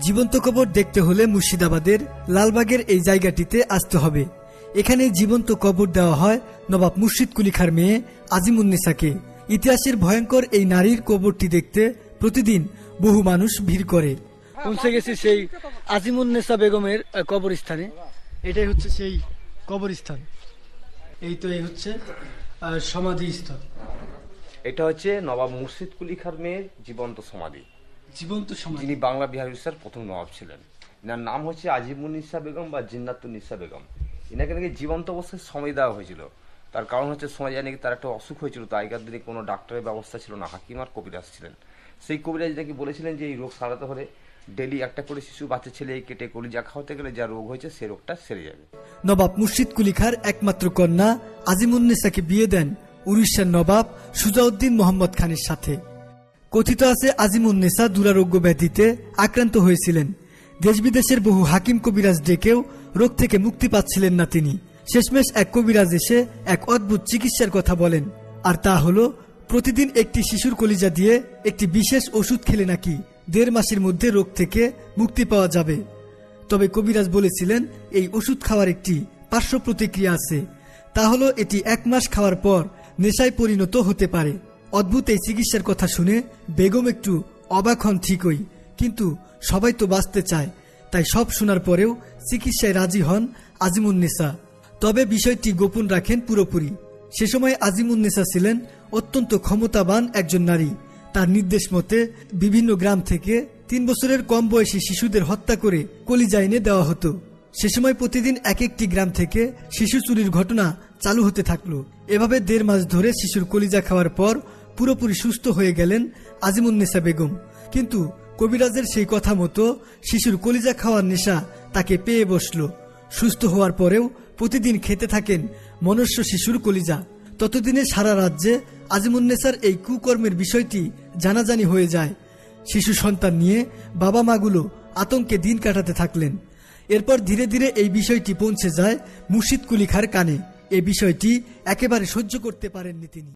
জীবন্ত কবর দেখতে হলে মুর্শিদাবাদের লালবাগের এই জায়গাটিতে আসতে হবে। এখানে জীবন্ত কবর দেওয়া হয় নবাব মুর্শিদ কুলি খাঁর মেয়ে আজিমুন্নেসাকে। ইতিহাসের ভয়ঙ্কর এই নারীর কবরটি দেখতে প্রতিদিন বহু মানুষ ভিড় করে। পৌঁছে গেছি সেই আজিমুন্নেসা বেগমের কবরস্থানে। এটাই হচ্ছে সেই কবরস্থান। এই হচ্ছে সমাধিস্থল। এটা হচ্ছে নবাব মুর্শিদ কুলি খাঁর মেয়ের জীবন্ত সমাধি। জীবন্ত সমাধি। যিনি বাংলা বিহার উড়িষ্যার প্রথম নবাব ছিলেন। এনার নাম হচ্ছে আজিমুন্নেসা বেগম বা জিন্নাতুন্নেসা বেগম। এনাকে নাকি জীবন্ত অবস্থায় সময় দেওয়া হয়েছিল। তার কারণ হচ্ছে সময় জানি তার একটা অসুখ হয়েছিল। তো আগেকার দিনে কোনো ডাক্তারের ব্যবস্থা ছিল না, হাকিম আর কবিরাজ ছিলেন। সেই কবিরাজ নাকি বলেছিলেন যে এই রোগ সারাতে হলে ডেলি একটা করে শিশু বাচ্চা ছেলে কেটে কলিজা খাওয়াতে গেলে যা রোগ হয়েছে সে রোগটা সেরে যাবে। নবাব মুর্শিদ কুলি খাঁর একমাত্র কন্যা আজিমুন্নেসাকে বিয়ে দেন উড়িষ্যার নবাব সুজাউদ্দিন মোহাম্মদ খানের সাথে। কথিত আছে আজিমুন্নেসা দুরারোগ্য ব্যাধিতে আক্রান্ত হয়েছিলেন। দেশ বিদেশের বহু হাকিম কবিরাজ ডেকেও রোগ থেকে মুক্তি পাচ্ছিলেন না তিনি। শেষমেশ এক কবিরাজ এসে এক অদ্ভুত চিকিৎসার কথা বলেন, আর তা হলো প্রতিদিন একটি শিশুর কলিজা দিয়ে একটি বিশেষ ওষুধ খেলে নাকি 1.5 মাসের মধ্যে রোগ থেকে মুক্তি পাওয়া যাবে। তবে কবিরাজ বলেছিলেন এই ওষুধ খাওয়ার একটি পার্শ্ব প্রতিক্রিয়া আছে, তা হলো এটি 1 মাস খাওয়ার পর নেশায় পরিণত হতে পারে। অদ্ভুত এই চিকিৎসার কথা শুনে বেগম একটু অবাক হন ঠিকই, কিন্তু সবাই তো বাঁচতে চায়, তাই সব শোনার পরেও চিকিৎসায় রাজি হন আজিমুন্নেসা। তবে বিষয়টি গোপন রাখেন পুরোপুরি। সে সময় আজিমুন্নেসা ছিলেন অত্যন্ত ক্ষমতাবান একজন নারী। তার নির্দেশ মতে বিভিন্ন গ্রাম থেকে 3 বছরের কম বয়সী শিশুদের হত্যা করে কলিজা এনে দেওয়া হতো। সে সময় প্রতিদিন এক একটি গ্রাম থেকে শিশু চুরির ঘটনা চালু হতে থাকলো। এভাবে 1.5 মাস ধরে শিশুর কলিজা খাওয়ার পর পুরোপুরি সুস্থ হয়ে গেলেন আজিমুন্নেসা বেগম। কিন্তু কবিরাজের সেই কথা মতো শিশুর কলিজা খাওয়ার নেশা তাকে পেয়ে বসল। সুস্থ হওয়ার পরেও প্রতিদিন খেতে থাকেন মনুষ্য শিশুর কলিজা। ততদিনে সারা রাজ্যে আজিমুন্নেসার এই কুকর্মের বিষয়টি জানাজানি হয়ে যায়। শিশু সন্তান নিয়ে বাবা মাগুলো আতঙ্কে দিন কাটাতে থাকলেন। এরপর ধীরে ধীরে এই বিষয়টি পৌঁছে যায় মুর্শিদ কুলি খাঁর কানে। এই বিষয়টি একেবারে সহ্য করতে পারেননি তিনি।